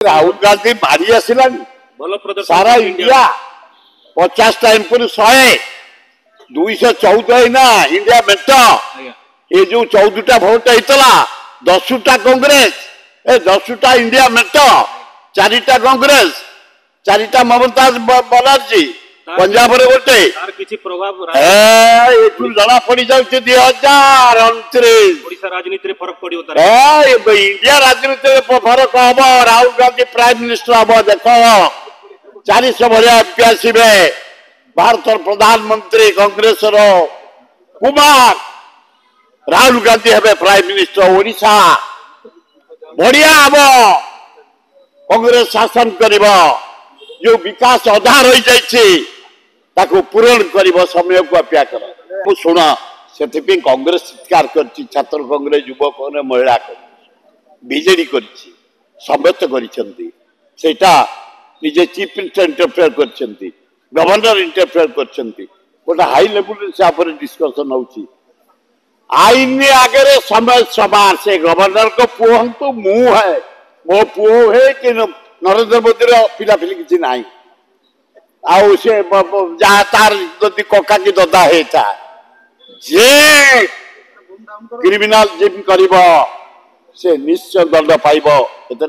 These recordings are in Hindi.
राहुल गांधी मारी आसला सारा इंडिया 50 टाइम पर 100 214 ना इंडिया मेट ये जो 14टा भोट होता 10टा कांग्रेस 10टा इंडिया मेट 4टा कांग्रेस 4टा ममता बनर्जी पंजाब रे गोटे जना पड़ी जाऊे 2029 राजनीति फरक पड़ो इंडिया राजनीति फरक हम राहुल गांधी प्राइम मिनिस्टर हम देख 400 भाया एमपी आसवे भारत प्रधानमंत्री कांग्रेस कुमार राहुल गांधी हे प्राइम मिनिस्टर ओडिशा बढ़िया हम कांग्रेस शासन कर जो विकास अधा रही जाइए पूरण कर समय को अपेक्षा कर शुण से कांग्रेस चित्कार कर छात्र कांग्रेस युवक ने महिला बीजेडी कर समस्त करटा निजे चीफ मिनिस्टर इंटरफेयर कर गवर्नर इंटरफेयर कर गोटे हाई लेवल से डिस्कसन हो आईन आगे समय समान से गवर्नर को पुओ तो मु है मो पुओ है कि नरेंद्र मोदी पिलापिली किसी ना आउ से जहाँ तार कका की ददा होता जे क्रिमिनाल जिम कर से निश्चय दंड पाइब ए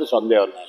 सन्देह ना।